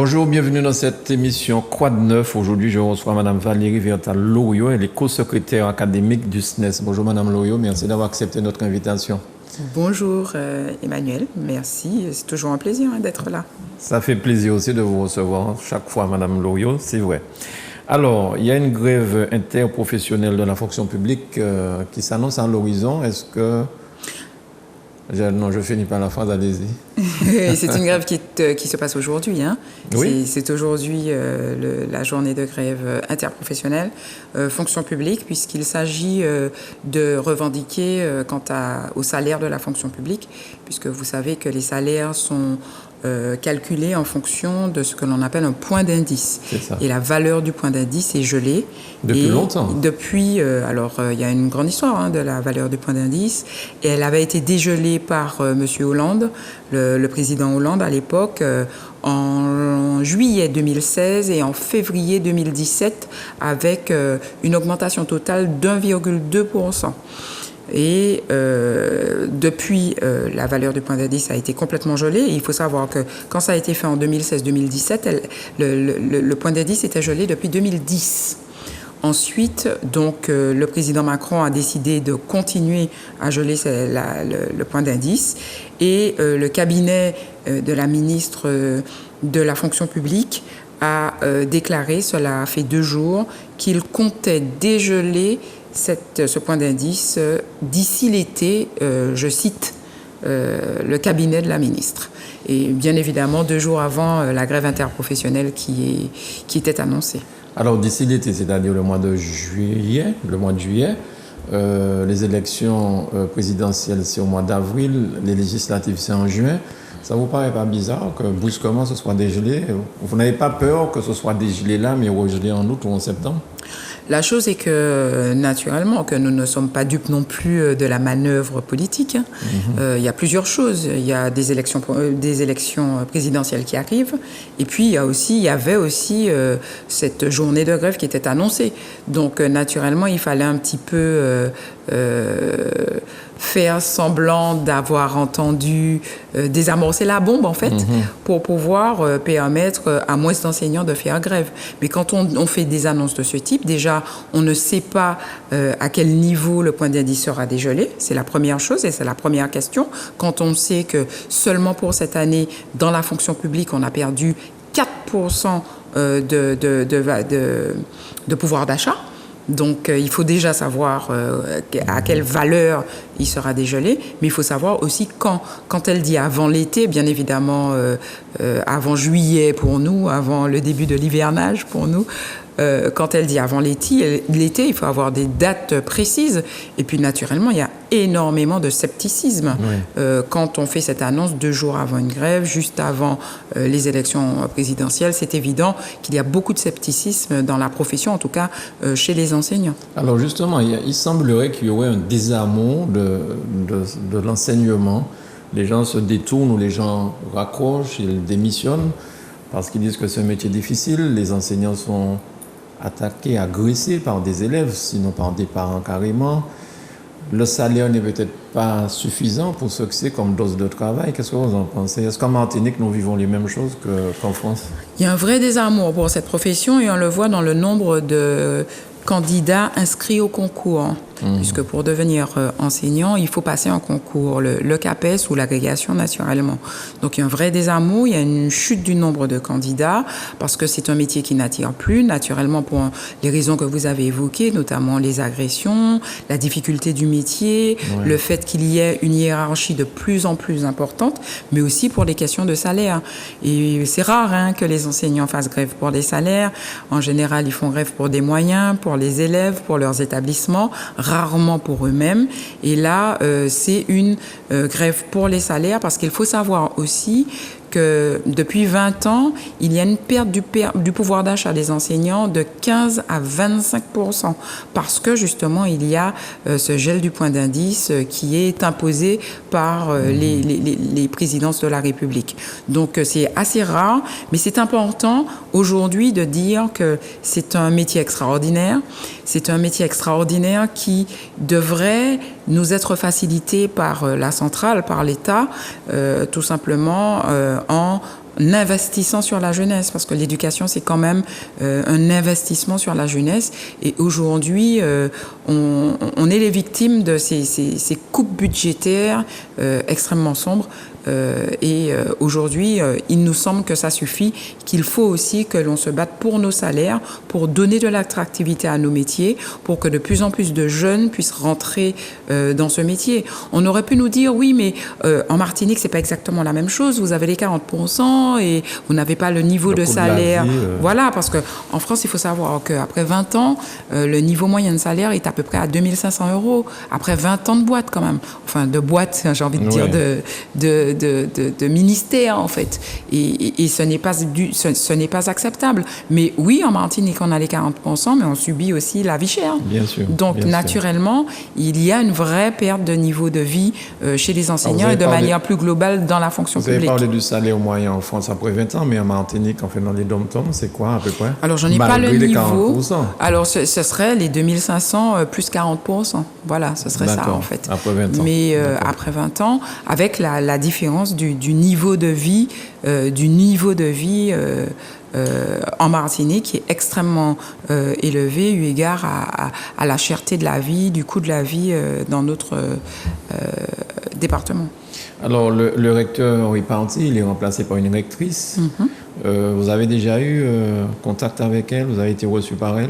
Bonjour, bienvenue dans cette émission Quoi de neuf. Aujourd'hui, je reçois Madame Valérie Vertal-Loriot, elle est co-secrétaire académique du SNES. Bonjour Madame Loriot, merci d'avoir accepté notre invitation. Bonjour Emmanuel, merci. C'est toujours un plaisir d'être là. Ça fait plaisir aussi de vous recevoir chaque fois Madame Loriot, c'est vrai. Alors, il y a une grève interprofessionnelle de la fonction publique qui s'annonce à l'horizon. Est-ce que... Non, je finis par la phrase, allez-y. C'est une grève qui se passe aujourd'hui. Hein. Oui. C'est aujourd'hui la journée de grève interprofessionnelle, fonction publique, puisqu'il s'agit de revendiquer quant au salaire de la fonction publique, puisque vous savez que les salaires sont calculés en fonction de ce que l'on appelle un point d'indice. Et la valeur du point d'indice est gelée. Depuis longtemps. Depuis, il y a une grande histoire de la valeur du point d'indice. Et elle avait été dégelée par M. Hollande, le président Hollande à l'époque, en juillet 2016 et en février 2017, avec une augmentation totale d'1,2%. Et depuis, la valeur du point d'indice a été complètement gelée. Et il faut savoir que quand ça a été fait en 2016-2017, le point d'indice était gelé depuis 2010. Ensuite, donc, le président Macron a décidé de continuer à geler le point d'indice. Et le cabinet de la ministre de la fonction publique a déclaré, cela fait 2 jours, qu'il comptait dégeler ce point d'indice d'ici l'été, je cite le cabinet de la ministre. Et bien évidemment, 2 jours avant la grève interprofessionnelle qui était annoncée. Alors d'ici l'été, c'est-à-dire le mois de juillet, les élections présidentielles c'est au mois d'avril, les législatives c'est en juin. Ça vous paraît pas bizarre que brusquement ce soit dégelé? Vous n'avez pas peur que ce soit dégelé là, mais regelé en août ou en septembre? La chose est que, naturellement, que nous ne sommes pas dupes non plus de la manœuvre politique. Il y a plusieurs choses. Il y a des élections présidentielles qui arrivent. Et puis, il y avait aussi cette journée de grève qui était annoncée. Donc, naturellement, il fallait un petit peu faire semblant d'avoir entendu désamorcer la bombe, en fait, pour pouvoir permettre à moins d'enseignants de faire grève. Mais quand on fait des annonces de ce type, déjà, on ne sait pas à quel niveau le point d'indice sera dégelé. C'est la première chose et c'est la première question. Quand on sait que seulement pour cette année, dans la fonction publique, on a perdu 4% de pouvoir d'achat. Donc, il faut déjà savoir à quelle valeur il sera dégelé, mais il faut savoir aussi quand. Quand elle dit avant l'été, bien évidemment, avant juillet pour nous, avant le début de l'hivernage pour nous, quand elle dit avant l'été, il faut avoir des dates précises. Et puis, naturellement, il y a énormément de scepticisme quand on fait cette annonce 2 jours avant une grève, juste avant les élections présidentielles. C'est évident qu'il y a beaucoup de scepticisme dans la profession, en tout cas chez les enseignants. Alors justement, il semblerait qu'il y aurait un désamour de l'enseignement. Les gens se détournent ou les gens raccrochent, ils démissionnent parce qu'ils disent que c'est un métier difficile. Les enseignants sont attaqués, agressés par des élèves, sinon par des parents carrément. Le salaire n'est peut-être pas suffisant pour ce que c'est comme dose de travail. Qu'est-ce que vous en pensez? Est-ce qu'en Martinique, nous vivons les mêmes choses qu'en France? Il y a un vrai désamour pour cette profession et on le voit dans le nombre de candidats inscrits au concours. Puisque pour devenir enseignant, il faut passer un concours, le CAPES ou l'agrégation naturellement. Donc il y a un vrai désamour, il y a une chute du nombre de candidats parce que c'est un métier qui n'attire plus, naturellement pour les raisons que vous avez évoquées, notamment les agressions, la difficulté du métier, le fait qu'il y ait une hiérarchie de plus en plus importante, mais aussi pour les questions de salaire. Et c'est rare que les enseignants fassent grève pour des salaires. En général, ils font grève pour des moyens, pour les élèves, pour leurs établissements, rarement pour eux-mêmes. Et là, c'est une grève pour les salaires parce qu'il faut savoir aussi que depuis 20 ans, il y a une perte du pouvoir d'achat des enseignants de 15 à 25% parce que justement, il y a ce gel du point d'indice qui est imposé par les présidences de la République. Donc, c'est assez rare, mais c'est important aujourd'hui de dire que c'est un métier extraordinaire. C'est un métier extraordinaire qui devrait nous être facilité par la centrale, par l'État, tout simplement en investissant sur la jeunesse, parce que l'éducation, c'est quand même un investissement sur la jeunesse. Et aujourd'hui, on est les victimes de ces coupes budgétaires extrêmement sombres. Aujourd'hui, il nous semble que ça suffit, qu'il faut aussi que l'on se batte pour nos salaires, pour donner de l'attractivité à nos métiers, pour que de plus en plus de jeunes puissent rentrer dans ce métier. On aurait pu nous dire, oui, mais en Martinique, c'est pas exactement la même chose. Vous avez les 40% et vous n'avez pas le niveau de salaire. Voilà, parce que en France, il faut savoir qu'après 20 ans, le niveau moyen de salaire est à peu près à 2500 €. Après 20 ans de boîte, quand même. Enfin, de boîte, j'ai envie de dire, de ministère, en fait. Et ce n'est pas acceptable. Mais oui, en Martinique, on a les 40%, mais on subit aussi la vie chère. Bien sûr. Donc, bien naturellement, il y a une vraie perte de niveau de vie chez les enseignants et de manière plus globale dans la fonction publique. Vous avez parlé du salaire moyen en France après 20 ans, mais en Martinique, en fait, dans les dom-toms, c'est quoi à peu près? Alors, j'en ai pas le niveau. 40%. Alors, ce serait les 2500 plus 40%. Voilà, ce serait ça, en fait. Après 20 ans. Mais après 20 ans, avec la différence du niveau de vie, en Martinique qui est extrêmement élevé eu égard à la cherté de la vie, du coût de la vie dans notre département. Alors, le recteur est parti, il est remplacé par une rectrice. Vous avez déjà eu contact avec elle? Vous avez été reçu par elle?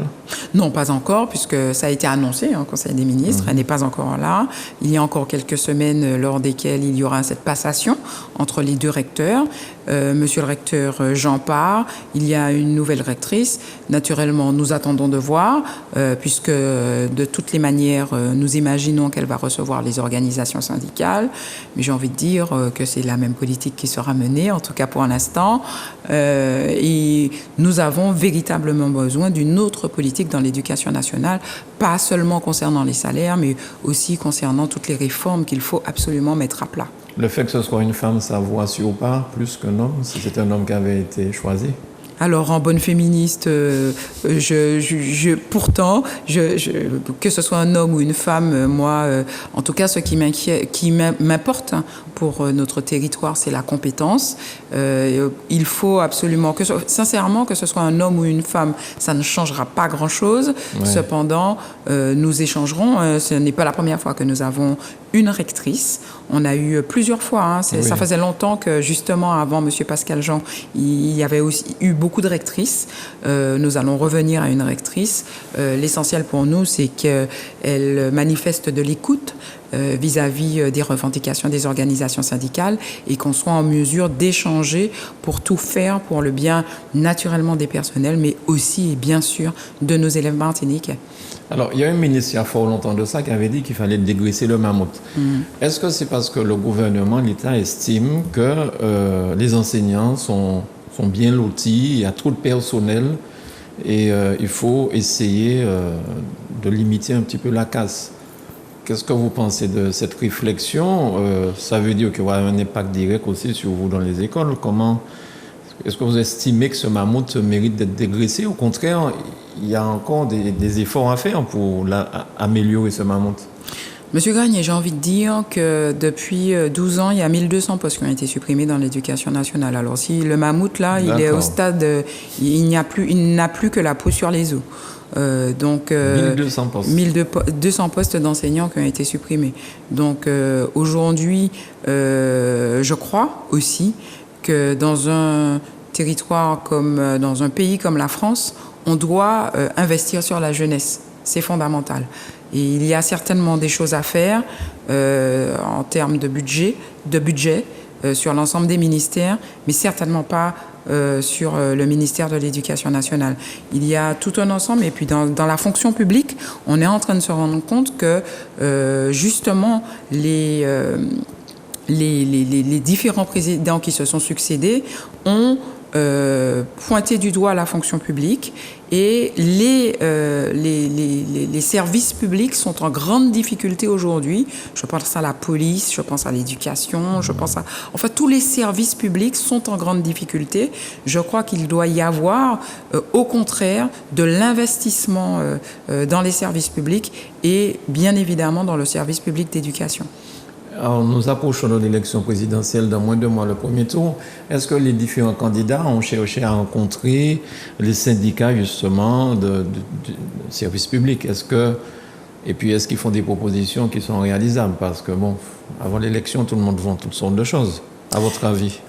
Non, pas encore, puisque ça a été annoncé au Conseil des ministres. Elle n'est pas encore là. Il y a encore quelques semaines lors desquelles il y aura cette passation entre les deux recteurs. Monsieur le recteur Jean part. Il y a une nouvelle rectrice. Naturellement, nous attendons de voir, puisque de toutes les manières, nous imaginons qu'elle va recevoir les organisations syndicales. Mais j'ai envie de dire que c'est la même politique qui sera menée, en tout cas pour l'instant. Et nous avons véritablement besoin d'une autre politique dans l'éducation nationale, pas seulement concernant les salaires, mais aussi concernant toutes les réformes qu'il faut absolument mettre à plat. Le fait que ce soit une femme, ça vous rassure ou pas, plus qu'un homme, si c'est un homme qui avait été choisi? Alors, en bonne féministe, pourtant, que ce soit un homme ou une femme, moi, en tout cas, ce qui m'importe pour notre territoire, c'est la compétence. Il faut absolument, sincèrement, que ce soit un homme ou une femme, ça ne changera pas grand-chose. Ouais. Cependant, nous échangerons. Ce n'est pas la première fois que nous avons une rectrice. On a eu plusieurs fois. Oui. Ça faisait longtemps que, justement, avant M. Pascal Jean, il y avait aussi eu beaucoup de rectrices. Nous allons revenir à une rectrice. L'essentiel pour nous, c'est qu'elle manifeste de l'écoute vis-à-vis des revendications des organisations syndicales et qu'on soit en mesure d'échanger pour tout faire pour le bien naturellement des personnels, mais aussi et bien sûr de nos élèves martiniquais. Alors, il y a un ministre il y a fort longtemps de ça qui avait dit qu'il fallait dégraisser le mammouth. Est-ce que c'est parce que le gouvernement, l'État estime que les enseignants sont bien lotis, il y a trop de personnel et il faut essayer de limiter un petit peu la casse? Qu'est-ce que vous pensez de cette réflexion? Ça veut dire qu'il y aura un impact direct aussi sur vous dans les écoles. Est-ce que vous estimez que ce mammouth mérite d'être dégraissé? Au contraire, il y a encore des efforts à faire pour améliorer ce mammouth. Monsieur Gagné, j'ai envie de dire que depuis 12 ans, il y a 1200 postes qui ont été supprimés dans l'éducation nationale. Alors si le mammouth, là, il est au stade, il n'a plus que la peau sur les os. 1200 postes. 1200 postes d'enseignants qui ont été supprimés. Donc aujourd'hui, je crois aussi que dans un territoire comme dans un pays comme la France, on doit investir sur la jeunesse. C'est fondamental. Et il y a certainement des choses à faire en termes de budget sur l'ensemble des ministères, mais certainement pas sur le ministère de l'Éducation nationale. Il y a tout un ensemble, et puis dans la fonction publique, on est en train de se rendre compte que justement les différents présidents qui se sont succédés ont pointé du doigt la fonction publique et les services publics sont en grande difficulté aujourd'hui. Je pense à la police, je pense à l'éducation, je pense à... Enfin, tous les services publics sont en grande difficulté. Je crois qu'il doit y avoir, au contraire, de l'investissement dans les services publics et bien évidemment dans le service public d'éducation. Alors, nous approchons de l'élection présidentielle dans moins de 2 mois, le premier tour. Est-ce que les différents candidats ont cherché à rencontrer les syndicats, justement, de services publics? Et puis, est-ce qu'ils font des propositions qui sont réalisables? Parce que, bon, avant l'élection, tout le monde vend toutes sortes de choses. À votre avis?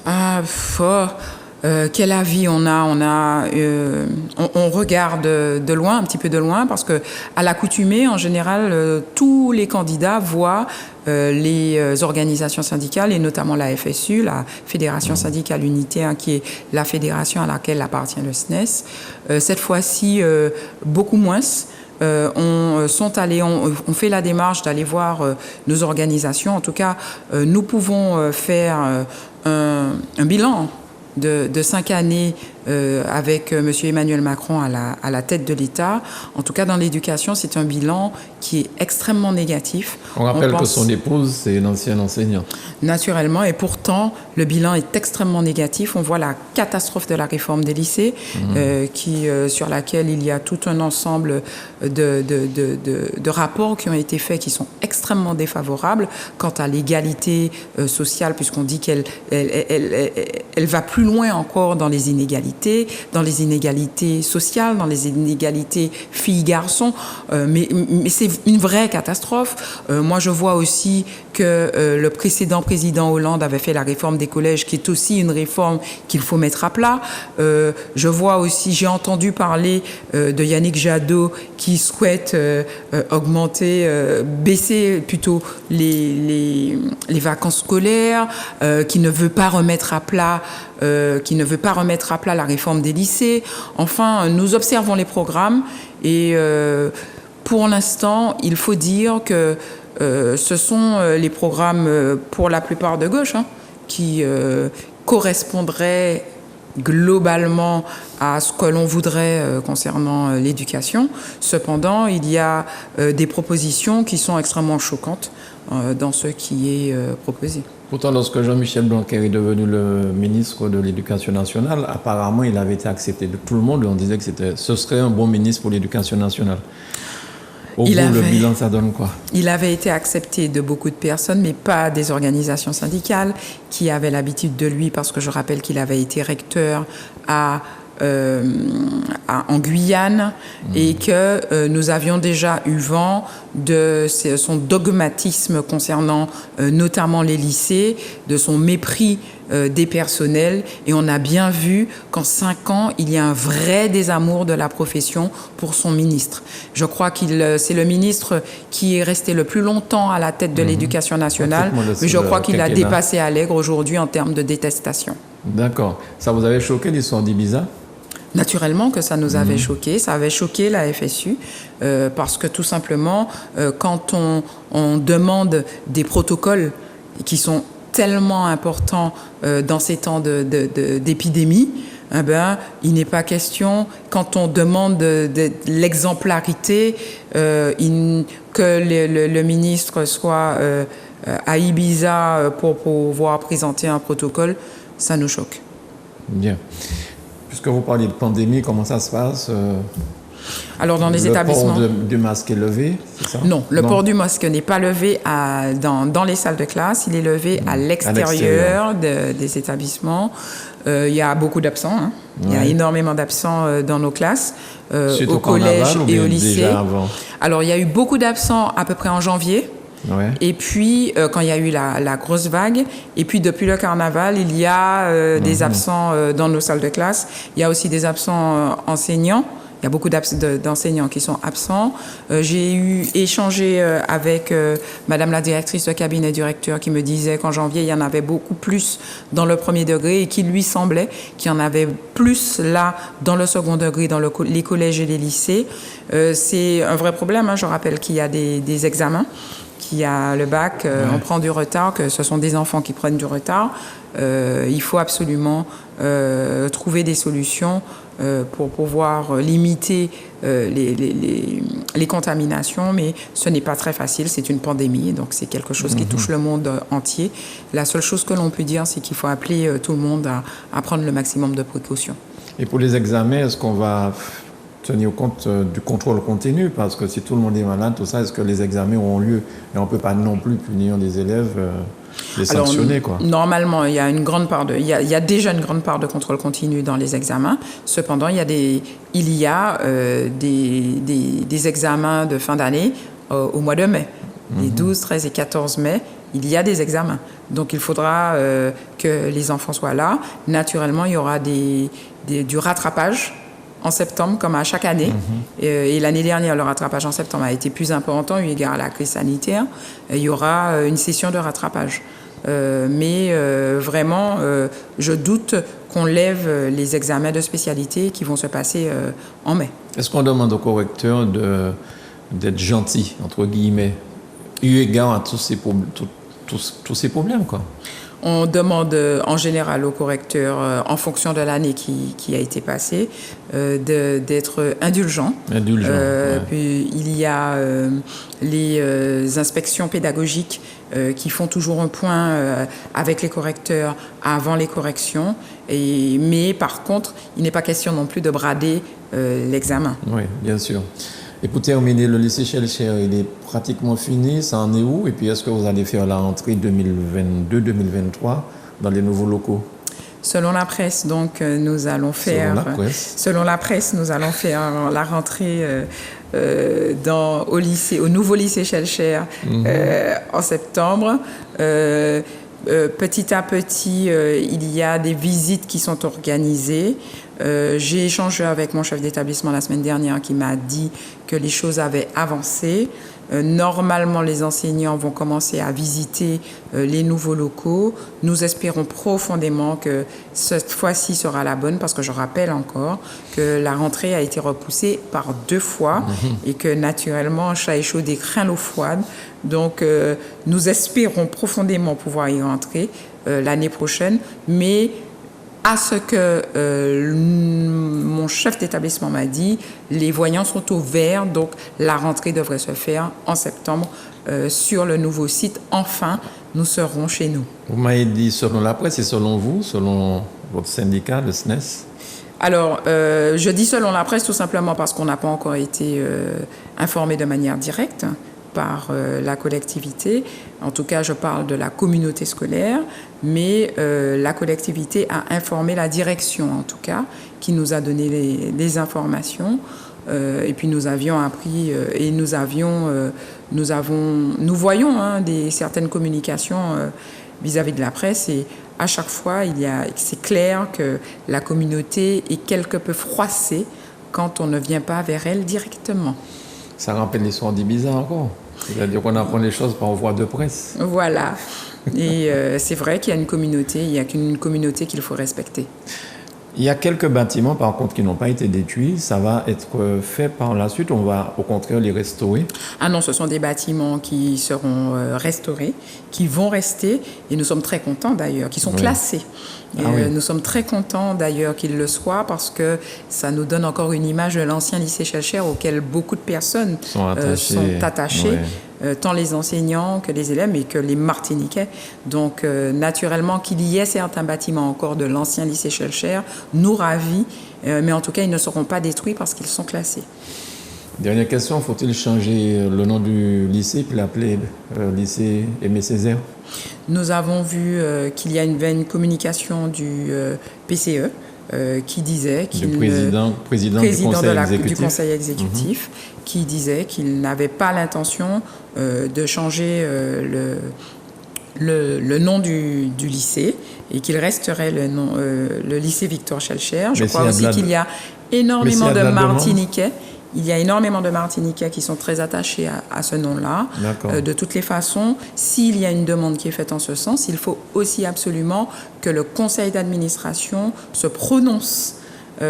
Quel avis on a? On regarde de loin, un petit peu de loin, parce que à l'accoutumée, en général, tous les candidats voient les organisations syndicales, et notamment la FSU, la Fédération syndicale unitaire, qui est la fédération à laquelle appartient le SNES. Cette fois-ci, beaucoup moins. On fait la démarche d'aller voir nos organisations. En tout cas, nous pouvons faire un bilan de 5 années avec M. Emmanuel Macron à la tête de l'État. En tout cas, dans l'éducation, c'est un bilan qui est extrêmement négatif. On rappelle que son épouse, c'est une ancienne enseignante. Naturellement, et pourtant, le bilan est extrêmement négatif. On voit la catastrophe de la réforme des lycées, sur laquelle il y a tout un ensemble de rapports qui ont été faits qui sont extrêmement défavorables quant à l'égalité sociale, puisqu'on dit qu'elle va plus loin encore dans les inégalités sociales, dans les inégalités filles-garçons, mais c'est une vraie catastrophe. Moi, je vois aussi que le précédent président Hollande avait fait la réforme des collèges, qui est aussi une réforme qu'il faut mettre à plat. Je vois aussi, j'ai entendu parler de Yannick Jadot qui souhaite baisser plutôt les vacances scolaires, qui ne veut pas remettre à plat la réforme des lycées. Enfin, nous observons les programmes et pour l'instant, il faut dire que ce sont les programmes, pour la plupart de gauche, qui correspondraient globalement à ce que l'on voudrait concernant l'éducation. Cependant, il y a des propositions qui sont extrêmement choquantes dans ce qui est proposé. Pourtant, lorsque Jean-Michel Blanquer est devenu le ministre de l'Éducation nationale, apparemment, il avait été accepté de tout le monde. On disait que ce serait un bon ministre pour l'Éducation nationale. Le bilan, ça donne quoi? Il avait été accepté de beaucoup de personnes, mais pas des organisations syndicales qui avaient l'habitude de lui, parce que je rappelle qu'il avait été recteur en Guyane et que nous avions déjà eu vent de son dogmatisme concernant notamment les lycées, de son mépris des personnels, et on a bien vu qu'en 5 ans, il y a un vrai désamour de la profession pour son ministre. Je crois c'est le ministre qui est resté le plus longtemps à la tête de l'Éducation nationale, mais je crois qu'il a dépassé Allègre aujourd'hui en termes de détestation. D'accord. Ça vous avait choqué l'histoire d'Ibiza? Naturellement que ça nous avait choqué, ça avait choqué la FSU, parce que tout simplement, quand on demande des protocoles qui sont tellement importants dans ces temps d'épidémie, il n'est pas question, quand on demande de l'exemplarité, que le ministre soit à Ibiza pour pouvoir présenter un protocole, ça nous choque. Bien. Puisque vous parliez de pandémie, comment ça se passe? Alors, dans les établissements... Le port du masque est levé, c'est ça? Non, le port du masque n'est pas levé dans les salles de classe, il est levé à l'extérieur des établissements. Il y a beaucoup d'absents, Il y a énormément d'absents dans nos classes, au collège et au lycée. Déjà avant? Alors, il y a eu beaucoup d'absents à peu près en janvier. Ouais. Et puis, quand il y a eu la grosse vague, et puis depuis le carnaval, il y a des absents dans nos salles de classe. Il y a aussi des absents enseignants. Il y a beaucoup d'enseignants qui sont absents. J'ai échangé avec Madame la directrice de cabinet du recteur qui me disait qu'en janvier, il y en avait beaucoup plus dans le premier degré et qu'il lui semblait qu'il y en avait plus là dans le second degré, dans les collèges et les lycées. C'est un vrai problème. Je rappelle qu'il y a des examens. Qu'il y a le bac, on prend du retard, que ce sont des enfants qui prennent du retard. Il faut absolument trouver des solutions pour pouvoir limiter les contaminations, mais ce n'est pas très facile, c'est une pandémie, donc c'est quelque chose qui touche le monde entier. La seule chose que l'on peut dire, c'est qu'il faut appeler tout le monde à prendre le maximum de précautions. Et pour les examens, est-ce qu'on va tenir compte du contrôle continu, parce que si tout le monde est malade, tout ça, est-ce que les examens auront lieu? Et on ne peut pas non plus punir les élèves, les sanctionner, quoi. Normalement, il y a il y a déjà une grande part de contrôle continu dans les examens. Cependant, il y a des examens de fin d'année au mois de mai. Les 12, 13 et 14 mai, il y a des examens. Donc, il faudra que les enfants soient là. Naturellement, il y aura du rattrapage en septembre, comme à chaque année. Et l'année dernière, le rattrapage en septembre a été plus important eu égard à la crise sanitaire. Il y aura une session de rattrapage. Mais vraiment, je doute qu'on lève les examens de spécialité qui vont se passer en mai. Est-ce qu'on demande aux correcteurs d'être gentils, entre guillemets, eu égard à tous ces problèmes, quoi? On demande en général aux correcteurs, en fonction de l'année qui a été passée, d'être indulgents. Ouais. Puis il y a les inspections pédagogiques qui font toujours un point avec les correcteurs avant les corrections. Mais par contre, il n'est pas question non plus de brader l'examen. Oui, bien sûr. Et pour terminer, le lycée Schellcher, il est pratiquement fini, ça en est où? Et puis est-ce que vous allez faire la rentrée 2022-2023 dans les nouveaux locaux? Selon la presse, donc, nous allons faire... Selon la presse, nous allons faire la rentrée au nouveau lycée Schellcher en septembre. Petit à petit, il y a des visites qui sont organisées. J'ai échangé avec mon chef d'établissement la semaine dernière qui m'a dit que les choses avaient avancé. Normalement, les enseignants vont commencer à visiter les nouveaux locaux. Nous espérons profondément que cette fois-ci sera la bonne, parce que je rappelle encore que la rentrée a été repoussée par 2 fois et que naturellement, chat échaudé craint l'eau froide. Donc, nous espérons profondément pouvoir y rentrer l'année prochaine, mais à ce que mon chef d'établissement m'a dit, les voyants sont au vert, donc la rentrée devrait se faire en septembre sur le nouveau site. Enfin, nous serons chez nous. Vous m'avez dit selon la presse et selon vous, selon votre syndicat, le SNES? Alors, je dis selon la presse tout simplement parce qu'on n'a pas encore été informé de manière directe par la collectivité. En tout cas, je parle de la communauté scolaire, mais la collectivité a informé la direction, en tout cas, qui nous a donné les informations. Et puis nous avions appris et nous voyons certaines communications vis-à-vis de la presse, et à chaque fois, c'est clair que la communauté est quelque peu froissée quand on ne vient pas vers elle directement. Ça rappelle l'histoire d'Ibiza encore. C'est-à-dire qu'on apprend les choses par voie de presse. Voilà. Et c'est vrai qu'il y a une communauté qu'il faut respecter. Il y a quelques bâtiments, par contre, qui n'ont pas été détruits. Ça va être fait par la suite. On va, au contraire, les restaurer. Ah non, ce sont des bâtiments qui seront restaurés, qui vont rester. Et nous sommes très contents, d'ailleurs, qui sont classés. Nous sommes très contents, d'ailleurs, qu'ils le soient, parce que ça nous donne encore une image de l'ancien lycée Schellcher auquel beaucoup de personnes sont attachées. Tant les enseignants que les élèves, mais que les Martiniquais. Donc, naturellement, qu'il y ait certains bâtiments encore de l'ancien lycée Schellcher nous ravit, mais en tout cas, ils ne seront pas détruits parce qu'ils sont classés. Dernière question, faut-il changer le nom du lycée puis l'appeler lycée Aimé Césaire? Nous avons vu qu'il y a une communication du PCE qui disait qu'il président du conseil exécutif, qui disait qu'il n'avait pas l'intention de changer le nom du lycée et qu'il resterait le lycée Victor Schellcher. Je crois aussi qu'il y a énormément de Martiniquais. Il y a énormément de Martiniquais qui sont très attachés à ce nom-là. De toutes les façons, s'il y a une demande qui est faite en ce sens, il faut aussi absolument que le conseil d'administration se prononce.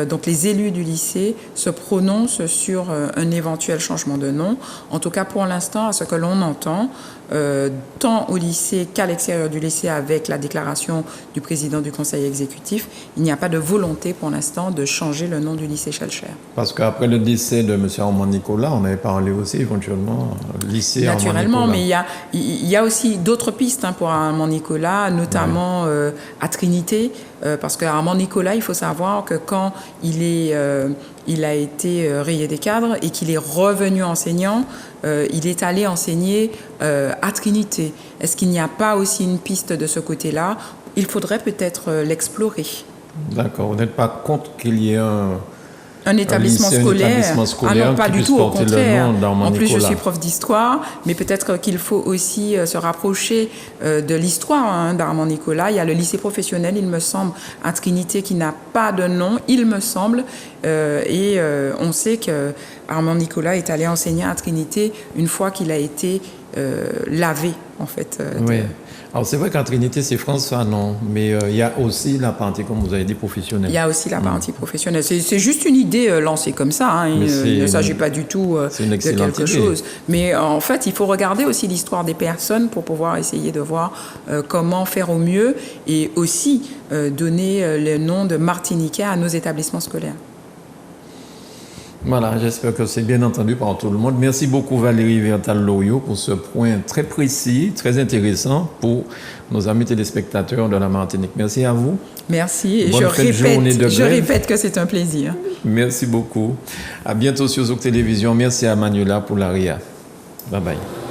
Donc les élus du lycée se prononcent sur un éventuel changement de nom. En tout cas, pour l'instant, à ce que l'on entend, tant au lycée qu'à l'extérieur du lycée, avec la déclaration du président du conseil exécutif, il n'y a pas de volonté pour l'instant de changer le nom du lycée Schellcher. Parce qu'après le décès de M. Armand Nicolas, on avait parlé aussi éventuellement lycée Armand Nicolas. Naturellement, mais il y a aussi d'autres pistes pour Armand Nicolas, notamment à Trinité, parce que Armand Nicolas, il faut savoir que quand temps, il a été rayé des cadres et qu'il est revenu enseignant, il est allé enseigner à Trinité. Est-ce qu'il n'y a pas aussi une piste de ce côté-là? Il faudrait peut-être l'explorer. D'accord. Vous n'êtes pas contre qu'il y ait un établissement scolaire. Ah non, pas du tout, au contraire. En plus, je suis prof d'histoire, mais peut-être qu'il faut aussi se rapprocher de l'histoire d'Armand Nicolas. Il y a le lycée professionnel, il me semble, à Trinité, qui n'a pas de nom, il me semble. Et on sait que Armand Nicolas est allé enseigner à Trinité une fois qu'il a été lavé, en fait. Oui. Alors, c'est vrai qu'à Trinité, c'est François, non, mais il y a aussi la partie, comme vous avez dit, professionnelle. Il y a aussi la partie professionnelle. C'est juste une idée lancée comme ça. Hein. Il ne s'agit pas du tout de quelque chose. Mais en fait, il faut regarder aussi l'histoire des personnes pour pouvoir essayer de voir comment faire au mieux et aussi donner le nom de Martiniquais à nos établissements scolaires. Voilà, j'espère que c'est bien entendu par tout le monde. Merci beaucoup Valérie Vertal-Loriot pour ce point très précis, très intéressant pour nos amis téléspectateurs de la Martinique. Merci à vous. Merci et je répète que c'est un plaisir. Merci beaucoup. À bientôt sur Zouk Télévision. Merci à Manuela pour l'ARIA. Bye bye.